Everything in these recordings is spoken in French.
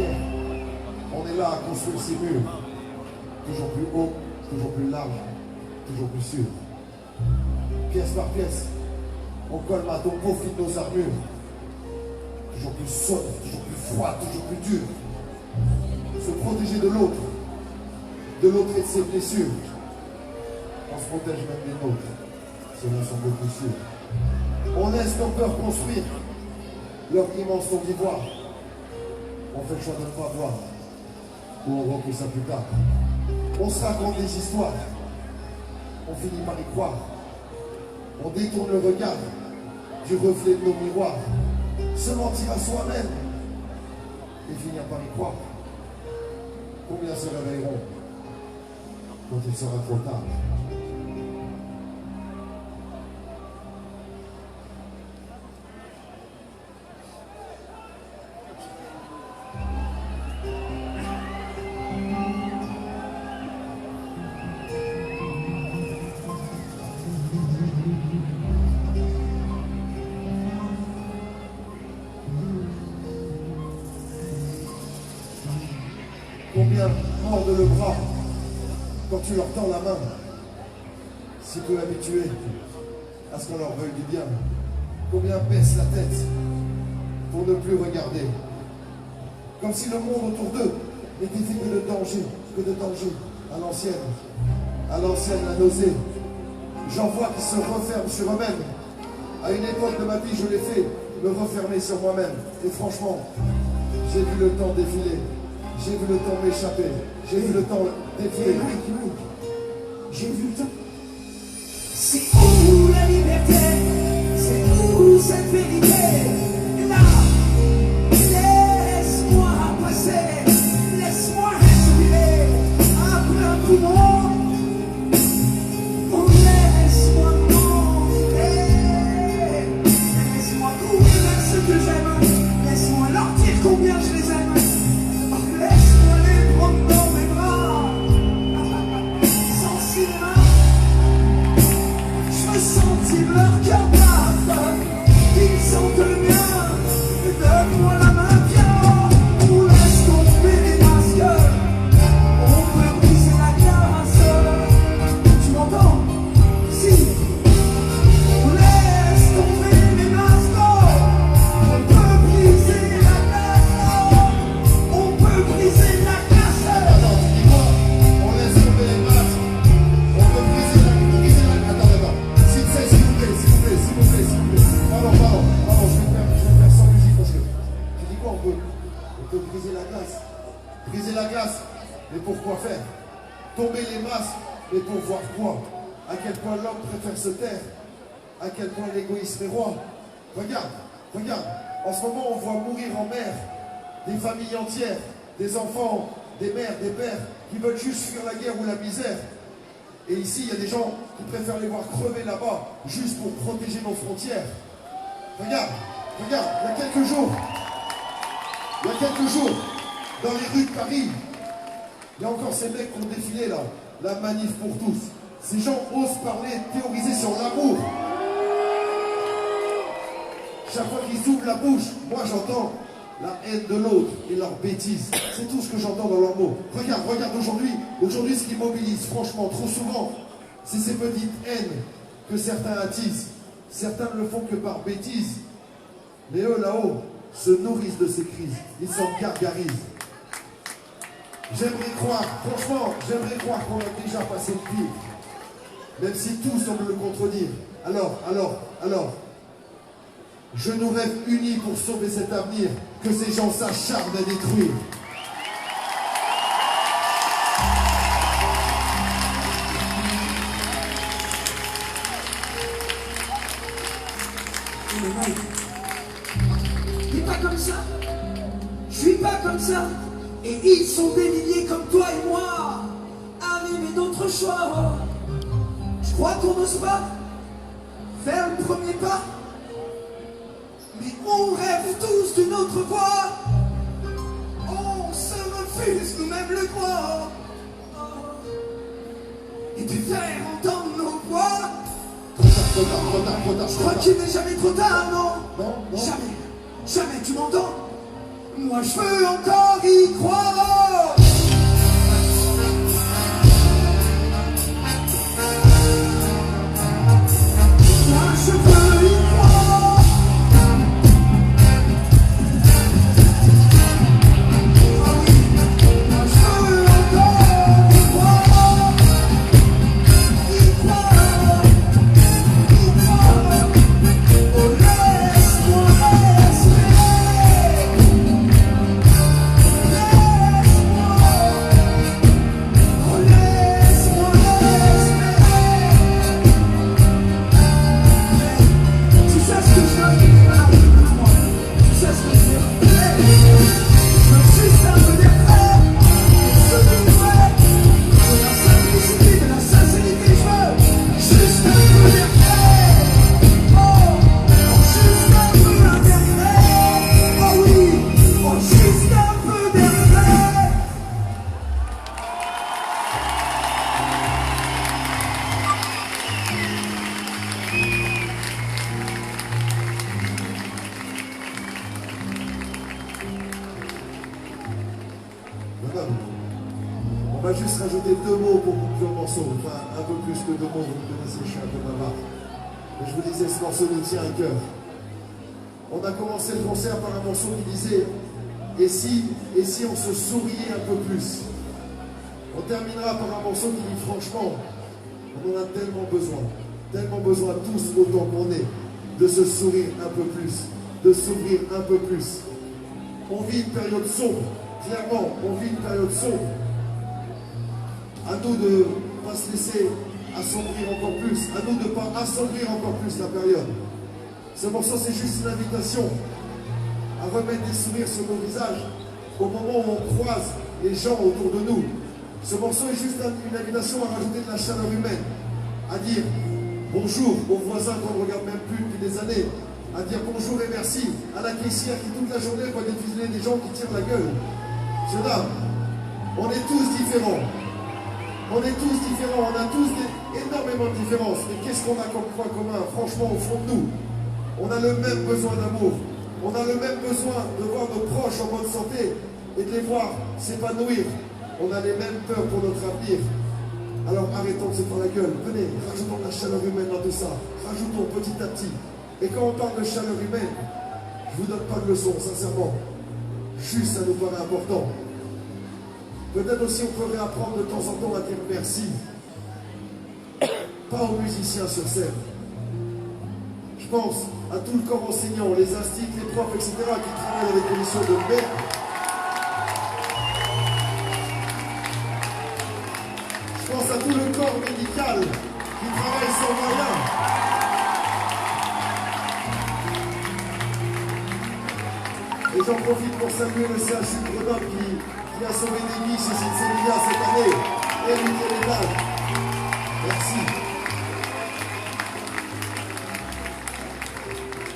pierre. On est là à construire ces murs. Toujours plus haut, toujours plus large, toujours plus sûr. Pièce par pièce, on colmate, on profite nos armures. Toujours plus sombre, toujours plus froid, toujours plus dur. Se protéger de l'autre et de ses blessures. On se protège même des nôtres. Cela semble plus sûr. On laisse nos peurs construire leur immense tombe d'ivoire. On fait le choix de ne pas voir. Ou on repousse ça plus tard. On se raconte des histoires. On finit par y croire. On détourne le regard du reflet de nos miroirs. Se mentir à soi-même et finir par y croire. Combien se réveilleront quand il sera trop tard? Combien mordent le bras quand tu leur tends la main, si peu habitués à ce qu'on leur veuille du bien. Combien baissent la tête pour ne plus regarder, comme si le monde autour d'eux n'était fait que de danger, à l'ancienne, la nausée. J'en vois qui se referment sur eux-mêmes. À une époque de ma vie, je l'ai fait me refermer sur moi-même. Et franchement, j'ai vu le temps défiler. J'ai vu le temps m'échapper. J'ai vu le temps défiler. J'ai vu le temps. C'est où la liberté? C'est où cette vérité? Là, laisse-moi passer. Laisse-moi respirer. Après un poumon, laisse-moi monter. Laisse-moi courir vers ceux que j'aime. Laisse-moi leur dire combien je les aime. Laisse-moi les prendre dans mes bras. Sans cinéma, je veux sentir leur cœur battre. Ils sentent le mien. Donne-moi la main, viens. On laisse tomber les masques. On peut briser la glace. Tu m'entends? Si. On laisse tomber les masques. On peut briser la glace. On peut briser la glace. Attends, tu dis quoi? On laisse tomber les masques. On peut briser la... Attends. S'il vous plaît. Pardon, je vais faire sans musique parce que... Tu dis quoi? On peut briser la glace. Briser la glace, mais pourquoi faire? Tomber les masques, mais pour voir quoi? À quel point l'homme préfère se taire? À quel point l'égoïsme est roi? Regarde. En ce moment, on voit mourir en mer des familles entières, des enfants, des mères, des pères, qui veulent juste fuir la guerre ou la misère. Et ici, il y a des gens qui préfèrent les voir crever là-bas, juste pour protéger nos frontières. Regarde, il y a quelques jours, dans les rues de Paris, il y a encore ces mecs qui ont défilé là, la manif pour tous. Ces gens osent parler, théoriser sur l'amour. Chaque fois qu'ils ouvrent la bouche, moi j'entends la haine de l'autre et leurs bêtises. C'est tout ce que j'entends dans leurs mots. Regarde aujourd'hui. Aujourd'hui, ce qui mobilise, franchement, trop souvent, c'est ces petites haines que certains attisent. Certains ne le font que par bêtise. Mais eux, là-haut, se nourrissent de ces crises. Ils s'en gargarisent. J'aimerais croire qu'on a déjà passé le pire. Même si tout semble le contredire. Alors, je nous rêve unis pour sauver cet avenir que ces gens s'acharnent à détruire. T'es pas comme ça. Je suis pas comme ça. Et ils sont des milliers comme toi et moi à rêver d'autres choix. Je crois qu'on n'ose pas faire le premier pas. Mais on rêve tous d'une autre voie. On se refuse nous-mêmes le droit. Et de faire entendre nos voix. Trop tard. Je crois qu'il n'est jamais trop tard, non? Non. Jamais, tu m'entends? Moi je veux encore y croire. Moi je veux y croire. Ah oui, moi je veux encore y croire. Y croire, y croire. Oh laisse-moi espérer. Madame, on va juste rajouter 2 mots pour conclure le morceau. Enfin, un peu plus que 2 mots, vous me connaissez, je suis un peu bavard. Mais je vous disais, ce morceau nous tient à cœur. On a commencé le concert par un morceau qui disait et si on se souriait un peu plus. On terminera par un morceau qui dit franchement, on en a tellement besoin tous autant qu'on est, de se sourire un peu plus, de s'ouvrir un peu plus. On vit une période sombre, clairement, on vit une période sombre. À nous de ne pas se laisser assombrir encore plus, à nous de ne pas assombrir encore plus la période. Ce morceau, c'est juste une invitation à remettre des sourires sur nos visages au moment où on croise les gens autour de nous. Ce morceau est juste une invitation à rajouter de la chaleur humaine, à dire bonjour aux voisins qu'on ne regarde même plus depuis des années, à dire bonjour et merci à la caissière qui toute la journée voit défiler des gens qui tirent la gueule. Monsieur, dame, on est tous différents. On est tous différents, on a tous énormément de différences. Mais qu'est-ce qu'on a comme point commun? Franchement, au fond de nous, on a le même besoin d'amour. On a le même besoin de voir nos proches en bonne santé et de les voir s'épanouir. On a les mêmes peurs pour notre avenir. Alors arrêtons de se faire la gueule. Venez, rajoutons de la chaleur humaine dans tout ça. Rajoutons petit à petit. Et quand on parle de chaleur humaine, je ne vous donne pas de leçon, sincèrement. Juste, ça nous paraît important. Peut-être aussi on pourrait apprendre de temps en temps à dire merci. Pas aux musiciens sur scène. Je pense à tout le corps enseignant, les instituts, les profs, etc. qui travaillent dans des conditions de merde. Je pense à tout le corps médical qui travaille sans moyens. Et j'en profite pour saluer le CHU de Grenoble qui a sauvé des vies chez Sénégal cette année. Et l'unité l'étage. Merci.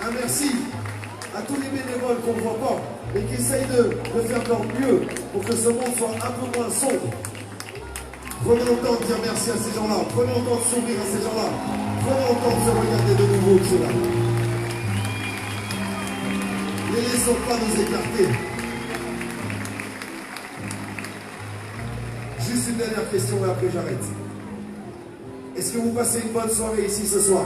Un merci à tous les bénévoles qu'on ne voit pas, mais qui essayent de faire de leur mieux pour que ce monde soit un peu moins sombre. Prenons le temps de dire merci à ces gens-là. Prenons le temps de sourire à ces gens-là. Prenons le temps de se regarder de nouveau, ceux-là. Ne laissons pas nous écarter. Juste une dernière question et après j'arrête. Est-ce que vous passez une bonne soirée ici ce soir?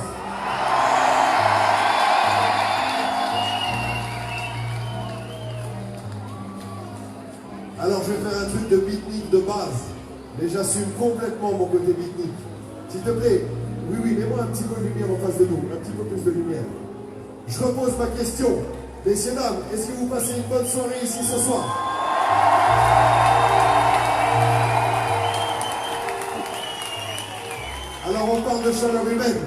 Alors je vais faire un truc de beatnik de base. Mais j'assume complètement mon côté beatnik. S'il te plaît, oui, mets-moi un petit peu de lumière en face de nous. Un petit peu plus de lumière. Je repose ma question. Messieurs, dames, est-ce que vous passez une bonne soirée ici ce soir? Alors on parle de chaleur humaine.